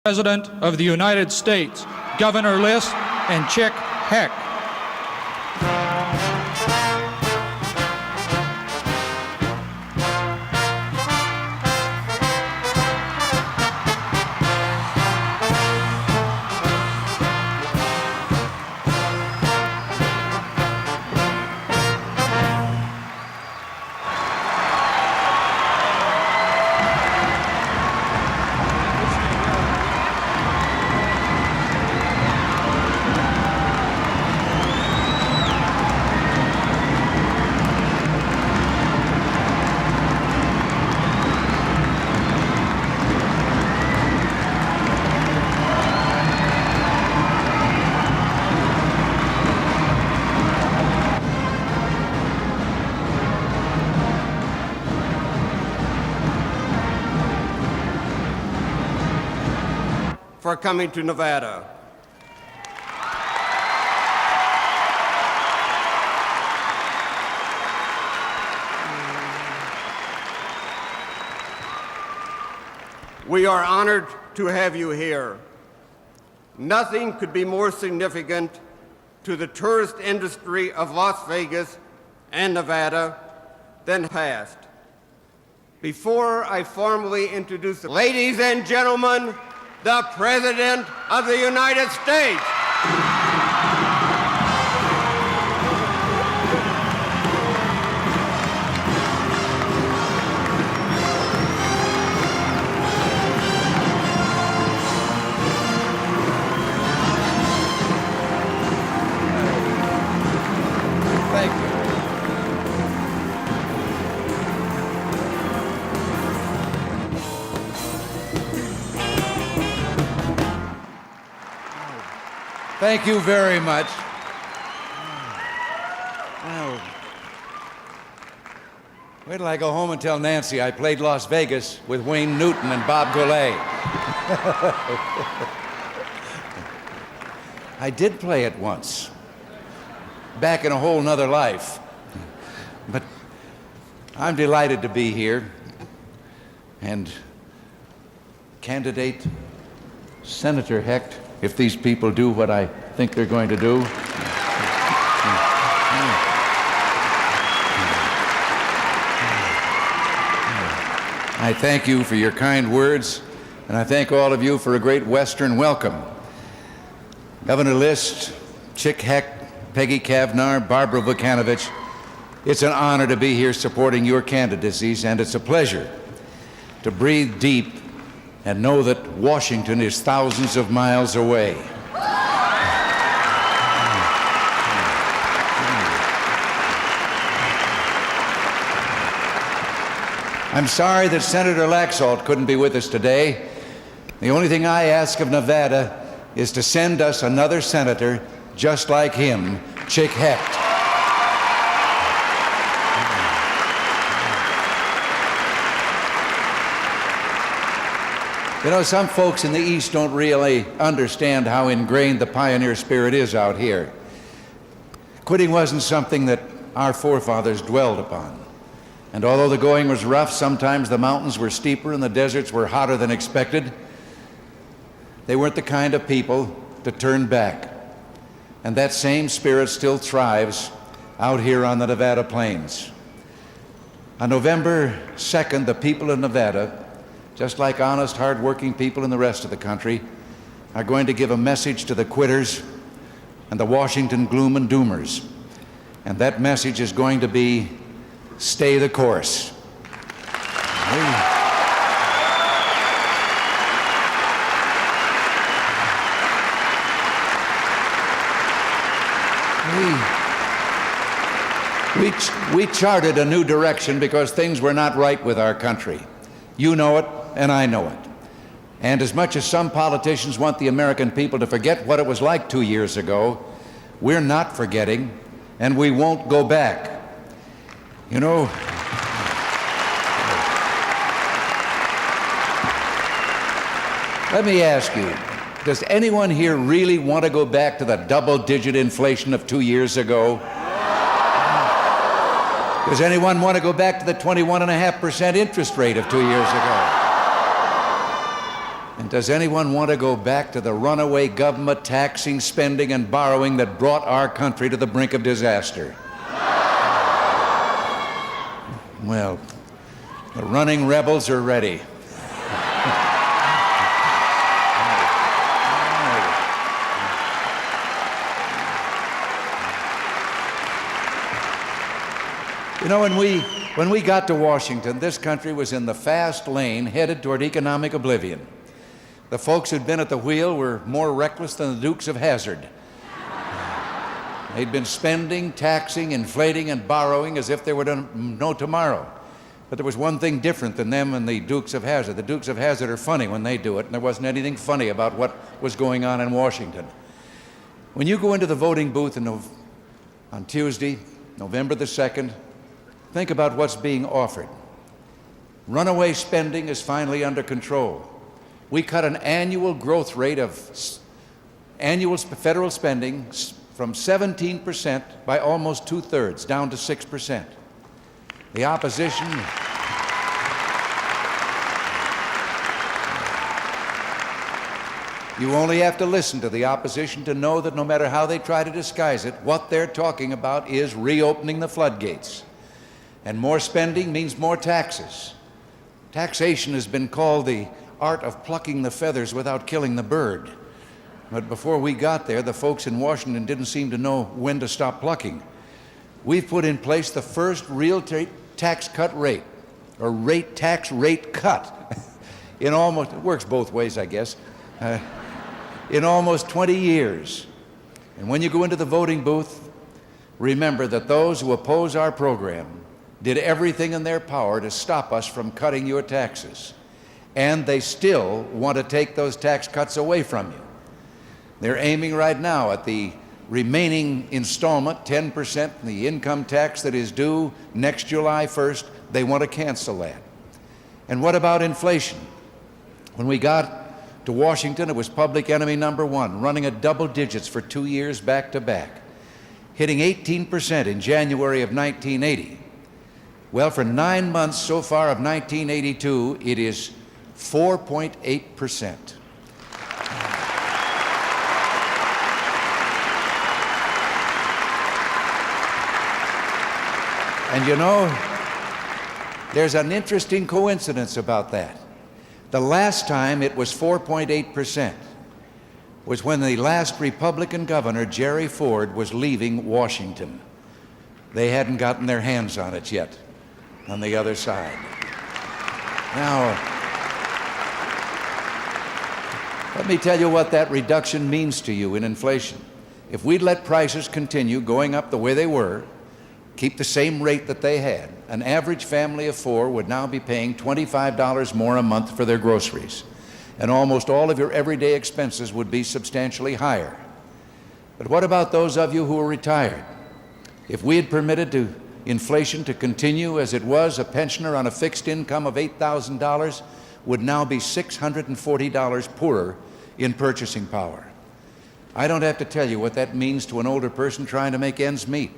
President of the United States, Governor List and Chick Heck. For coming to Nevada. We are honored to have you here. Nothing could be more significant to the tourist industry of Las Vegas and Nevada than past. Before I formally introduce the ladies and gentlemen, the President of the United States. Thank you. Thank you very much. Well, wait till I go home and tell Nancy I played Las Vegas with Wayne Newton and Bob Goulet. I did play it once, back in a whole nother life. But I'm delighted to be here. And candidate Senator Hecht, if these people do what I think they're going to do. I thank you for your kind words, and I thank all of you for a great Western welcome. Governor List, Chick Heck, Peggy Kavnar, Barbara Vukanovich, it's an honor to be here supporting your candidacies, and it's a pleasure to breathe deep and know that Washington is thousands of miles away. I'm sorry that Senator Laxalt couldn't be with us today. The only thing I ask of Nevada is to send us another senator just like him, Chick Hecht. You know, some folks in the East don't really understand how ingrained the pioneer spirit is out here. Quitting wasn't something that our forefathers dwelled upon. And although the going was rough, sometimes the mountains were steeper and the deserts were hotter than expected, they weren't the kind of people to turn back. And that same spirit still thrives out here on the Nevada plains. On November 2nd, the people of Nevada, just like honest, hard-working people in the rest of the country, are going to give a message to the quitters and the Washington gloom and doomers. And that message is going to be, stay the course. We charted a new direction because things were not right with our country. You know it, and I know it. And as much as some politicians want the American people to forget what it was like 2 years ago, we're not forgetting, and we won't go back. You know, let me ask you, does anyone here really want to go back to the double-digit inflation of 2 years ago? Does anyone want to go back to the 21.5% interest rate of 2 years ago? And does anyone want to go back to the runaway government taxing, spending, and borrowing that brought our country to the brink of disaster? Well, the running rebels are ready. You know, when we got to Washington, this country was in the fast lane headed toward economic oblivion. The folks who'd been at the wheel were more reckless than the Dukes of Hazzard. They'd been spending, taxing, inflating, and borrowing as if there were no tomorrow. But there was one thing different than them and the Dukes of Hazzard. The Dukes of Hazzard are funny when they do it, and there wasn't anything funny about what was going on in Washington. When you go into the voting booth on Tuesday, November the 2nd, think about what's being offered. Runaway spending is finally under control. We cut an annual growth rate of annual federal spending from 17% by almost 2/3, down to 6%. The opposition you only have to listen to the opposition to know that no matter how they try to disguise it, what they're talking about is reopening the floodgates. And more spending means more taxes. Taxation has been called the art of plucking the feathers without killing the bird. But before we got there, the folks in Washington didn't seem to know when to stop plucking. We've put in place the first real tax cut rate, or tax rate cut, in almost, it works both ways, I guess, in almost 20 years. And when you go into the voting booth, remember that those who oppose our program did everything in their power to stop us from cutting your taxes. And they still want to take those tax cuts away from you. They're aiming right now at the remaining installment, 10%, the income tax that is due next July 1st. They want to cancel that. And what about inflation? When we got to Washington, it was public enemy number one, running at double digits for 2 years back to back, hitting 18% in January of 1980. Well, for 9 months so far of 1982, it is 4.8%. And you know, there's an interesting coincidence about that. The last time it was 4.8% was when the last Republican governor, Jerry Ford, was leaving Washington. They hadn't gotten their hands on it yet on the other side. Now, let me tell you what that reduction means to you in inflation. If we'd let prices continue going up the way they were, keep the same rate that they had, an average family of four would now be paying $25 more a month for their groceries, and almost all of your everyday expenses would be substantially higher. But what about those of you who are retired? If we had permitted inflation to continue as it was, a pensioner on a fixed income of $8,000 would now be $640 poorer in purchasing power. I don't have to tell you what that means to an older person trying to make ends meet.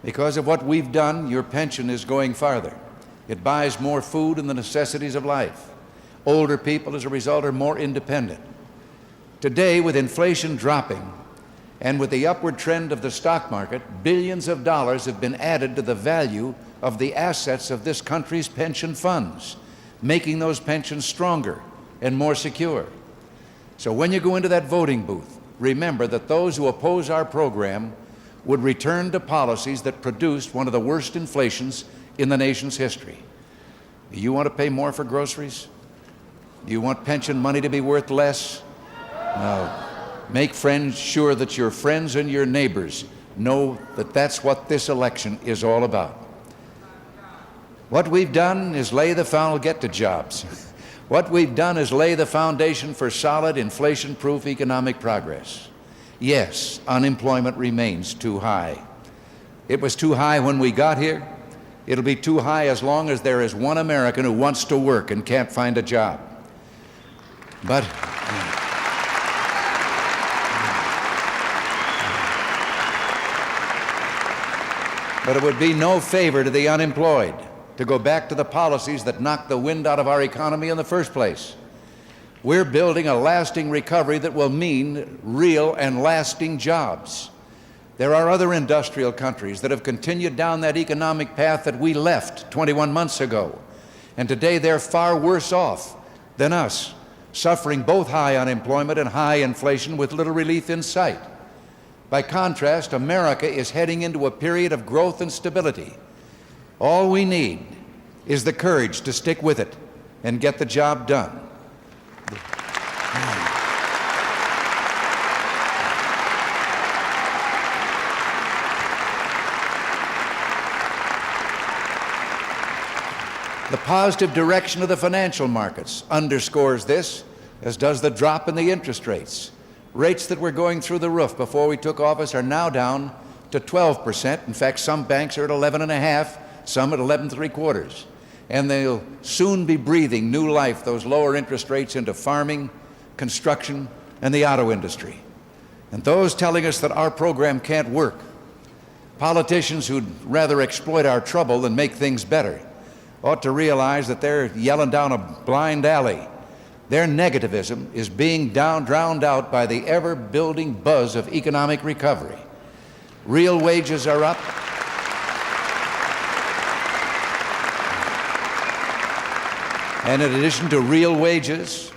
Because of what we've done, your pension is going farther. It buys more food and the necessities of life. Older people, as a result, are more independent. Today, with inflation dropping and with the upward trend of the stock market, billions of dollars have been added to the value of the assets of this country's pension funds, making those pensions stronger and more secure. So when you go into that voting booth, remember that those who oppose our program would return to policies that produced one of the worst inflations in the nation's history. Do you want to pay more for groceries? Do you want pension money to be worth less? No. Make sure that your friends and your neighbors know that that's what this election is all about. What we've done is I'll get to jobs. What we've done is lay the foundation for solid, inflation-proof economic progress. Yes, unemployment remains too high. It was too high when we got here. It'll be too high as long as there is one American who wants to work and can't find a job. But it would be no favor to the unemployed to go back to the policies that knocked the wind out of our economy in the first place. We're building a lasting recovery that will mean real and lasting jobs. There are other industrial countries that have continued down that economic path that we left 21 months ago, and today they're far worse off than us, suffering both high unemployment and high inflation with little relief in sight. By contrast, America is heading into a period of growth and stability. All we need is the courage to stick with it and get the job done. The positive direction of the financial markets underscores this, as does the drop in the interest rates. Rates that were going through the roof before we took office are now down to 12%. In fact, some banks are at 11.5%, some at 11.75%. And they'll soon be breathing new life, those lower interest rates, into farming, construction, and the auto industry. And those telling us that our program can't work, politicians who'd rather exploit our trouble than make things better, ought to realize that they're yelling down a blind alley. Their negativism is being drowned out by the ever-building buzz of economic recovery. Real wages are up. And in addition to real wages,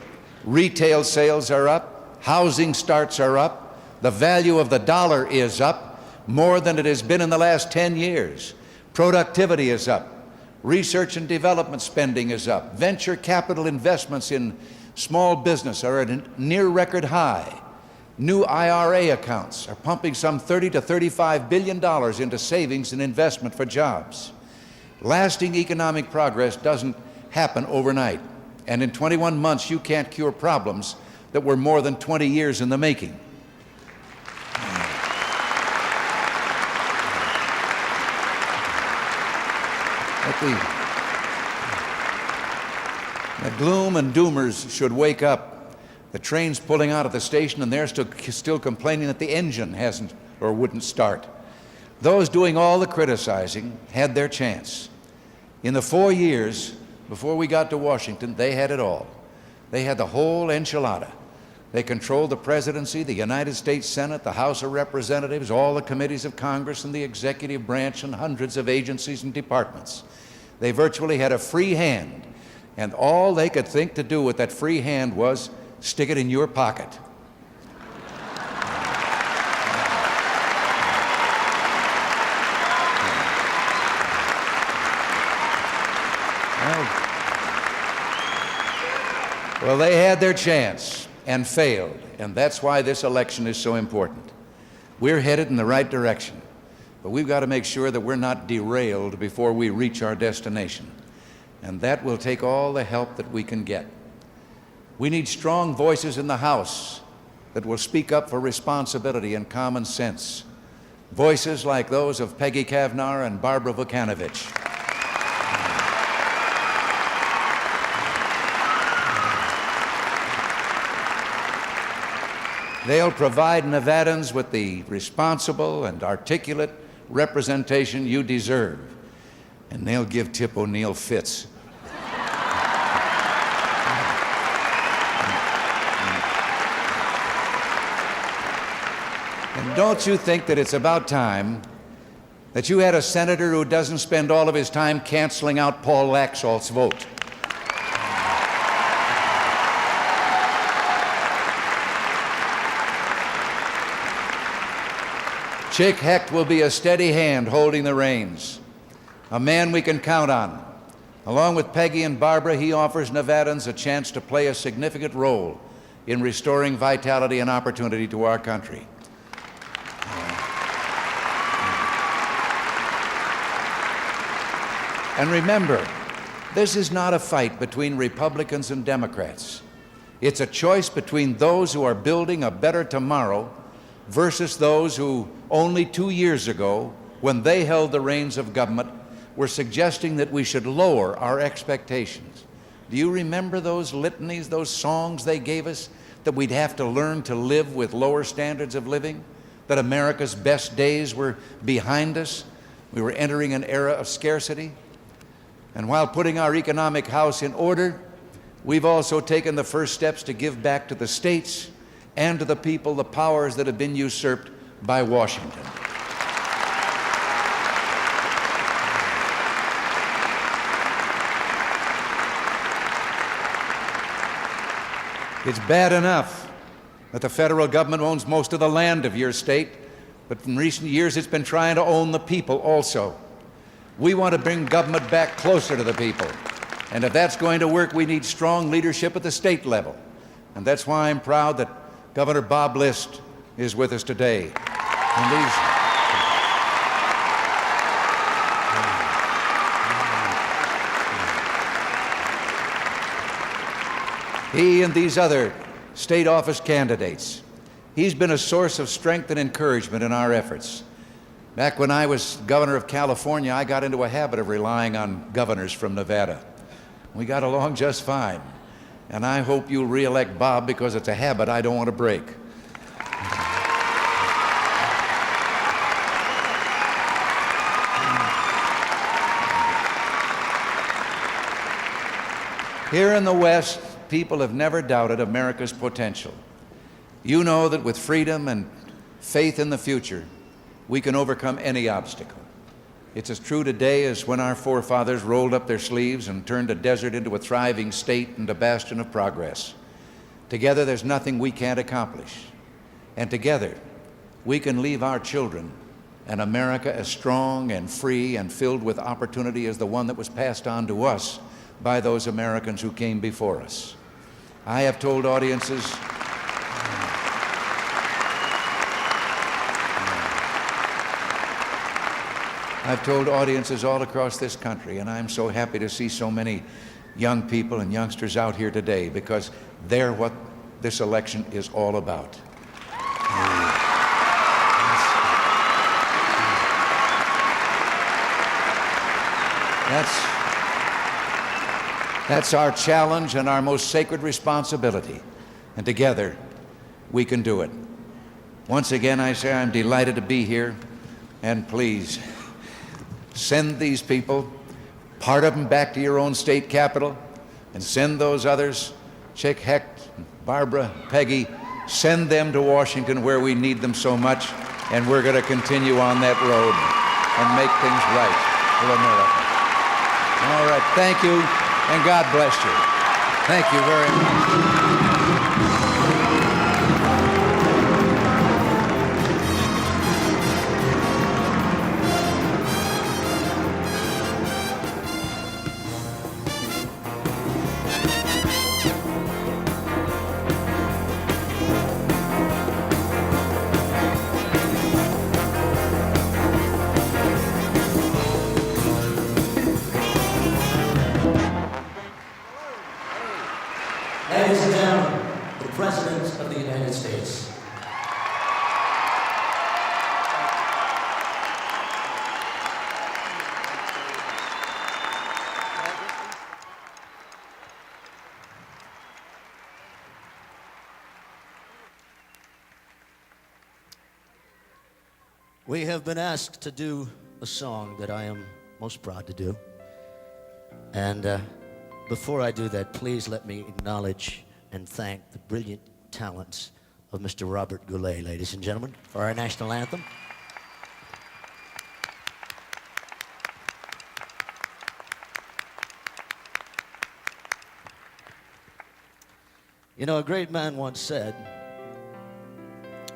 retail sales are up, housing starts are up, the value of the dollar is up more than it has been in the last 10 years. Productivity is up. Research and development spending is up. Venture capital investments in small business are at a near record high. New IRA accounts are pumping some $30 to $35 billion into savings and investment for jobs. Lasting economic progress doesn't happen overnight. And in 21 months, you can't cure problems that were more than 20 years in the making. The gloom and doomers should wake up. The train's pulling out of the station and they're still complaining that the engine hasn't or wouldn't start. Those doing all the criticizing had their chance. In the 4 years before we got to Washington, they had it all. They had the whole enchilada. They controlled the presidency, the United States Senate, the House of Representatives, all the committees of Congress and the executive branch, and hundreds of agencies and departments. They virtually had a free hand, and all they could think to do with that free hand was stick it in your pocket. Well, they had their chance and failed, and that's why this election is so important. We're headed in the right direction, but we've got to make sure that we're not derailed before we reach our destination, and that will take all the help that we can get. We need strong voices in the House that will speak up for responsibility and common sense, voices like those of Peggy Kavnar and Barbara Vukanovich. They'll provide Nevadans with the responsible and articulate representation you deserve, and they'll give Tip O'Neill fits. And don't you think that it's about time that you had a senator who doesn't spend all of his time canceling out Paul Laxalt's vote? Chick Hecht will be a steady hand holding the reins, a man we can count on. Along with Peggy and Barbara, he offers Nevadans a chance to play a significant role in restoring vitality and opportunity to our country. And remember, this is not a fight between Republicans and Democrats. It's a choice between those who are building a better tomorrow versus those who only 2 years ago, when they held the reins of government, were suggesting that we should lower our expectations. Do you remember those litanies, those songs they gave us, that we'd have to learn to live with lower standards of living, that America's best days were behind us, we were entering an era of scarcity? And while putting our economic house in order, we've also taken the first steps to give back to the states and to the people the powers that have been usurped by Washington. It's bad enough that the federal government owns most of the land of your state, but in recent years it's been trying to own the people also. We want to bring government back closer to the people. And if that's going to work, we need strong leadership at the state level. And that's why I'm proud that Governor Bob List is with us today. And he and these other state office candidates, he's been a source of strength and encouragement in our efforts. Back when I was governor of California, I got into a habit of relying on governors from Nevada. We got along just fine. And I hope you'll re-elect Bob, because it's a habit I don't want to break. Here in the West, people have never doubted America's potential. You know that with freedom and faith in the future, we can overcome any obstacle. It's as true today as when our forefathers rolled up their sleeves and turned a desert into a thriving state and a bastion of progress. Together, there's nothing we can't accomplish. And together, we can leave our children an America as strong and free and filled with opportunity as the one that was passed on to us by those Americans who came before us. I have told audiences all across this country, and I'm so happy to see so many young people and youngsters out here today, because they're what this election is all about. That's our challenge and our most sacred responsibility. And together, we can do it. Once again, I say I'm delighted to be here, and please, send these people, part of them back to your own state capital, and send those others, Chick, Hecht, Barbara, Peggy, send them to Washington where we need them so much, and we're going to continue on that road and make things right for America. All right, thank you, and God bless you. Thank you very much. Ladies and gentlemen, the President of the United States. We have been asked to do a song that I am most proud to do. And before I do that, please let me acknowledge and thank the brilliant talents of Mr. Robert Goulet, ladies and gentlemen, for our national anthem. You know, a great man once said,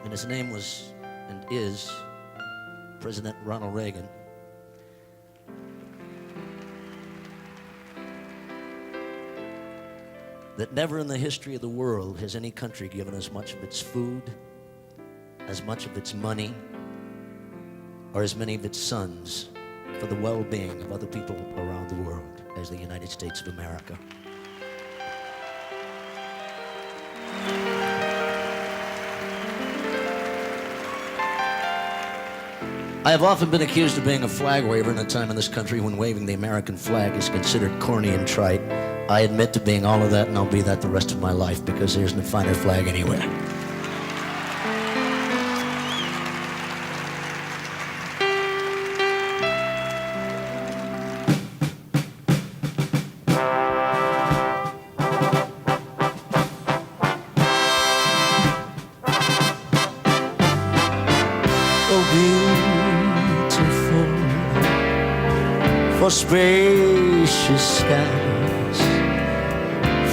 and his name was and is President Ronald Reagan, that never in the history of the world has any country given as much of its food, as much of its money, or as many of its sons for the well-being of other people around the world as the United States of America. I have often been accused of being a flag waver in a time in this country when waving the American flag is considered corny and trite. I admit to being all of that, and I'll be that the rest of my life, because there's no finer flag anywhere. for spacious skies,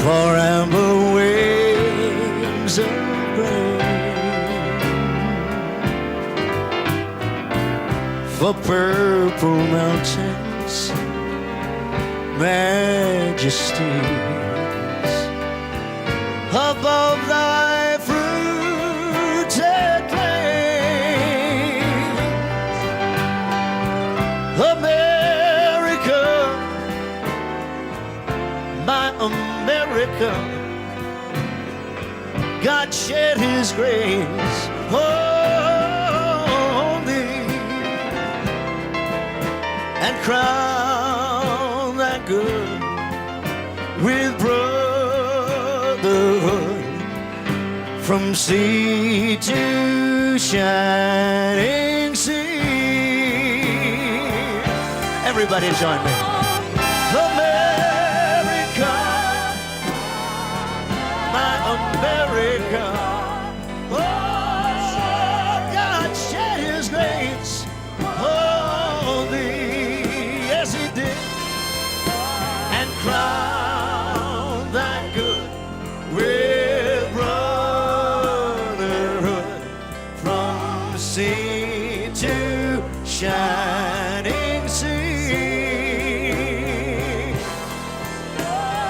for amber wings of grain, for purple mountains, majesties above thy fruited plains. America, my America, God shed his grace on thee and crown that good with brotherhood from sea to shining sea. Everybody join me. America, my America, oh, God shed his grace on thee, yes he did, and crown thy good with brotherhood from sea to shining sea,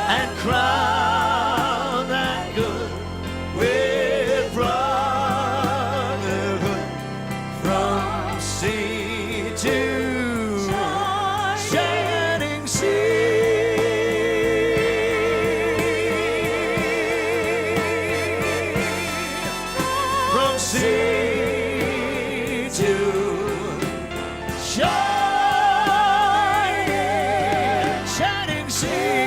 and crown thy good with brotherhood from sea to shining sea. From sea to shining sea.